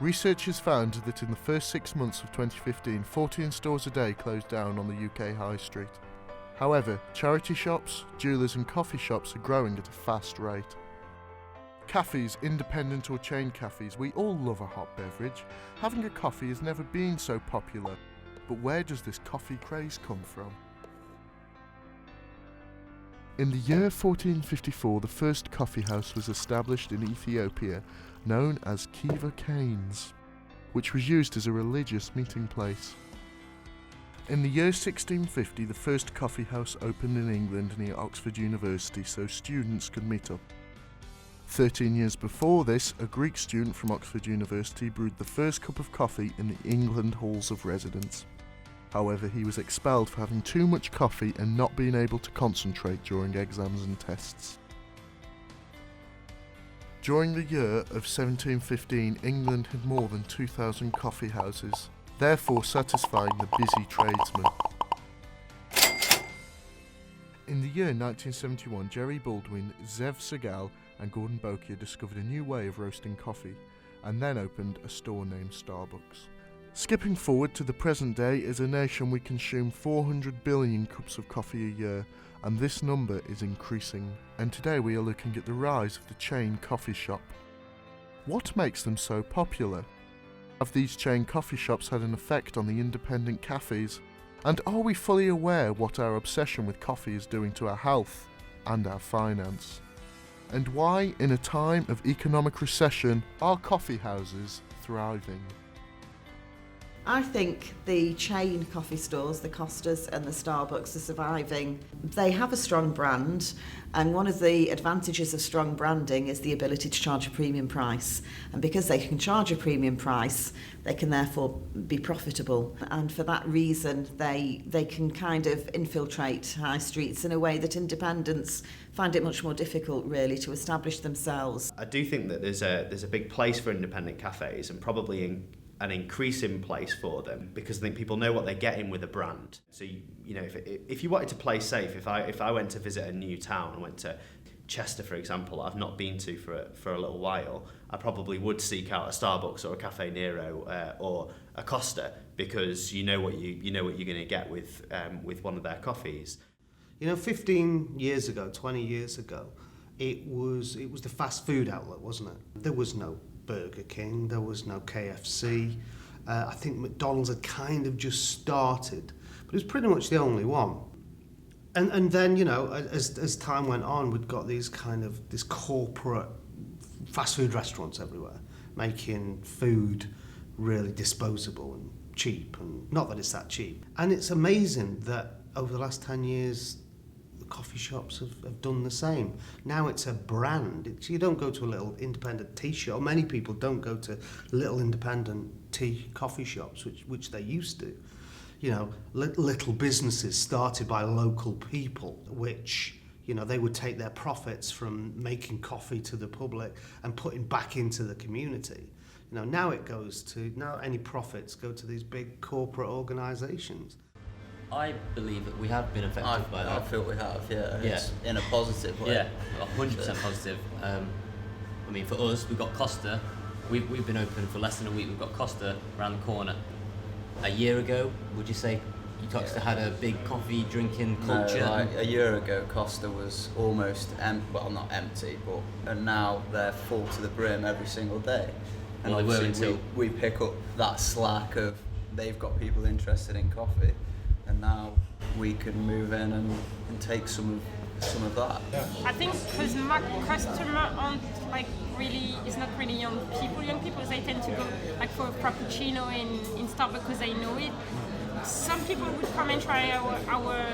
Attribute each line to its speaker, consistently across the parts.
Speaker 1: Researchers found that in the first 6 months of 2015, 14 stores a day closed down on the UK high street. However, charity shops, jewellers and coffee shops are growing at a fast rate. Cafes, independent or chain cafes, we all love a hot beverage. Having a coffee has never been so popular. But where does this coffee craze come from? In the year 1454, the first coffee house was established in Ethiopia, known as Kiva Canes, which was used as a religious meeting place. In the year 1650, the first coffee house opened in England near Oxford University so students could meet up. 13 years before this, a Greek student from Oxford University brewed the first cup of coffee in the England halls of residence. However, he was expelled for having too much coffee and not being able to concentrate during exams and tests. During the year of 1715, England had more than 2,000 coffee houses, therefore satisfying the busy tradesmen. In the year 1971, Jerry Baldwin, Zev Segal and Gordon Bokia discovered a new way of roasting coffee, and then opened a store named Starbucks. Skipping forward to the present day, as a nation we consume 400 billion cups of coffee a year, and this number is increasing, and today we are looking at the rise of the chain coffee shop. What makes them so popular? Have these chain coffee shops had an effect on the independent cafes? And are we fully aware what our obsession with coffee is doing to our health and our finance? And why, in a time of economic recession, are coffee houses thriving?
Speaker 2: I think the chain coffee stores, the Costas and the Starbucks, are surviving. They have a strong brand, and one of the advantages of strong branding is the ability to charge a premium price. And because they can charge a premium price, they can therefore be profitable. And for that reason, they can kind of infiltrate high streets in a way that independents find it much more difficult, really, to establish themselves.
Speaker 3: I do think that there's a big place for independent cafes, and probably an increasing place for them, because I think people know what they're getting with a brand. So you know, if you wanted to play safe, if I went to visit a new town, I went to Chester, for example, I've not been to for a little while, I probably would seek out a Starbucks or a Cafe Nero or a Costa, because you know what you're going to get with one of their coffees.
Speaker 4: You know, 15 years ago, 20 years ago, it was the fast food outlet, wasn't it? There was no Burger King, there was no KFC. I think McDonald's had kind of just started, but it was pretty much the only one. And then, you know, as time went on, we'd got this corporate fast food restaurants everywhere, making food really disposable and cheap, and not that it's that cheap. And it's amazing that over the last 10 years, the coffee shops have done the same. Now it's a brand. You don't go to a little independent tea shop. Many people don't go to little independent coffee shops, which they used to. You know, little businesses started by local people, which, you know, they would take their profits from making coffee to the public and putting back into the community. You know, now any profits go to these big corporate organisations.
Speaker 5: I believe that we have been affected by that.
Speaker 6: I feel we have, yeah.
Speaker 5: Yeah.
Speaker 6: It's in a positive way.
Speaker 5: Yeah, 100% positive. I mean, for us, we've got Costa. We've been open for less than a week. We've got Costa around the corner. A year ago, would you say Uttoxeter had a big coffee drinking culture?
Speaker 6: No, like a year ago, Costa was almost not empty, and now they're full to the brim every single day. And
Speaker 5: well, they were until
Speaker 6: we pick up that slack of they've got people interested in coffee, and now we can move in and take some of that.
Speaker 7: I think because my customer is not really young people, they tend to go like for a frappuccino in Starbucks because they know it. Some people would come and try our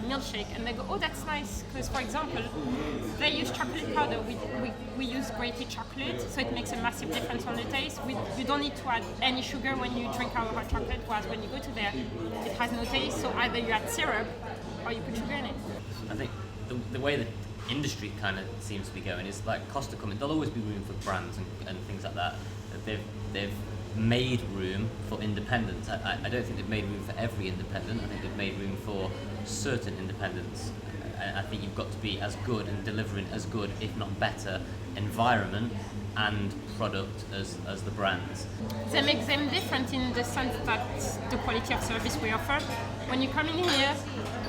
Speaker 7: milkshake, and they go, oh, that's nice, because for example they use chocolate powder, we use grated chocolate, so it makes a massive difference on the taste. You don't need to add any sugar when you drink our hot chocolate, whereas when you go to there it has no taste, so either you add syrup or you put sugar in it.
Speaker 5: I think the way the industry kind of seems to be going is like Costa coming, there'll always be room for brands and things like that. They've made room for independents. I don't think they've made room for every independent. I think they've made room for certain independents. I think you've got to be as good and delivering as good, if not better, environment and product as the brands.
Speaker 7: They make them different in the sense that the quality of service we offer. When you come in here,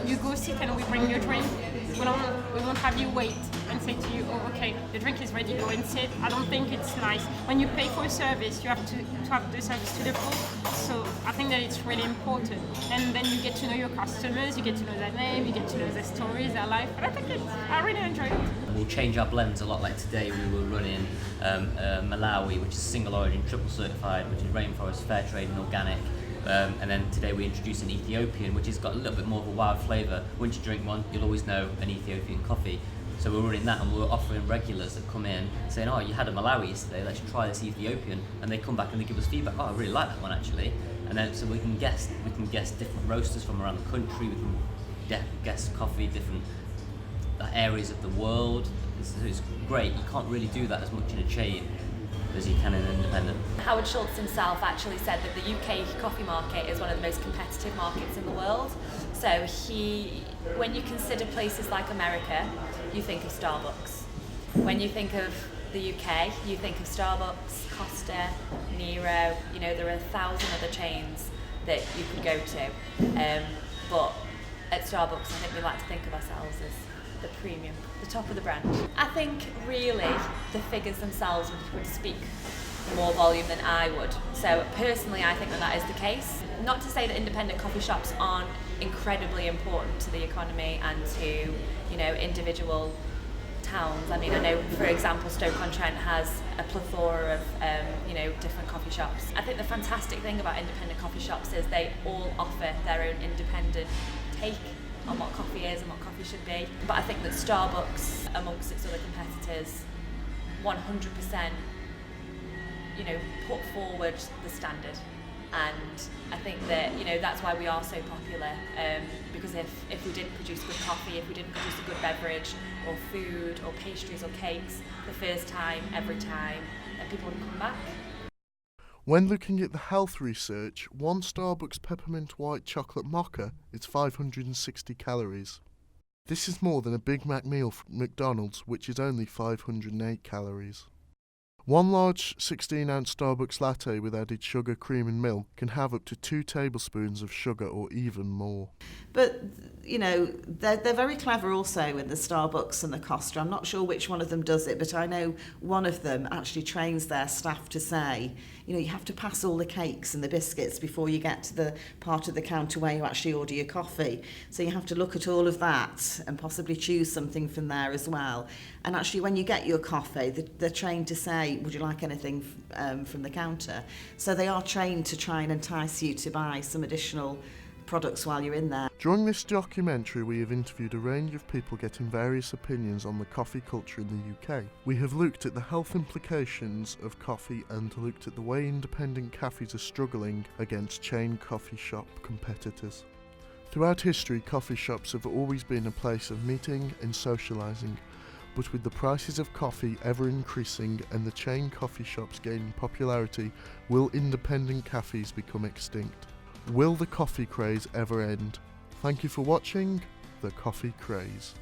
Speaker 7: you go sit and we bring you a drink. We won't have you wait and say to you, oh, okay, the drink is ready, go and sit. I don't think it's nice. When you pay for a service, you have to have the service to the full. So I think that it's really important. And then you get to know your customers, you get to know their name, you get to know their stories, their life. And I think I really enjoy it.
Speaker 5: We'll change our blends a lot. Like today we were running Malawi, which is single origin, triple certified, which is rainforest, fair trade and organic. And then today we introduced an Ethiopian, which has got a little bit more of a wild flavour. Once you drink one, you'll always know an Ethiopian coffee. So we're running that, and we're offering regulars that come in saying, oh, you had a Malawi yesterday, let's try this Ethiopian. And they come back and they give us feedback, oh, I really like that one actually. And then so we can guess different roasters from around the country, we can guess coffee, different areas of the world. It's great. You can't really do that as much in a chain as you can in an independent.
Speaker 8: Howard Schultz himself actually said that the UK coffee market is one of the most competitive markets in the world. So when you consider places like America, you think of Starbucks. When you think of the UK, you think of Starbucks, Costa, Nero. You know, there are 1,000 other chains that you could go to. But at Starbucks, I think we like to think of ourselves as the premium, the top of the brand. I think really the figures themselves would speak more volume than I would. So personally, I think that is the case. Not to say that independent coffee shops aren't incredibly important to the economy and to, you know, individual towns. I mean, I know, for example, Stoke-on-Trent has a plethora of, different coffee shops. I think the fantastic thing about independent coffee shops is they all offer their own independent take on what coffee is and what coffee should be. But I think that Starbucks, amongst its other competitors, 100%, put forward the standard. And I think that, that's why we are so popular, because if we didn't produce good coffee, if we didn't produce a good beverage or food or pastries or cakes the first time, every time, then people wouldn't come back.
Speaker 1: When looking at the health research, one Starbucks peppermint white chocolate mocha is 560 calories. This is more than a Big Mac meal from McDonald's, which is only 508 calories. One large 16-ounce Starbucks latte with added sugar, cream and milk can have up to 2 tablespoons of sugar or even more.
Speaker 2: But, they're very clever also in the Starbucks and the Costa. I'm not sure which one of them does it, but I know one of them actually trains their staff to say, you have to pass all the cakes and the biscuits before you get to the part of the counter where you actually order your coffee. So you have to look at all of that and possibly choose something from there as well. And actually when you get your coffee, they're trained to say, would you like anything from the counter? So they are trained to try and entice you to buy some additional products while you're in there.
Speaker 1: During this documentary, we have interviewed a range of people getting various opinions on the coffee culture in the UK. We have looked at the health implications of coffee and looked at the way independent cafes are struggling against chain coffee shop competitors. Throughout history, coffee shops have always been a place of meeting and socialising, but with the prices of coffee ever increasing and the chain coffee shops gaining popularity, will independent cafes become extinct? Will the coffee craze ever end? Thank you for watching The Coffee Craze.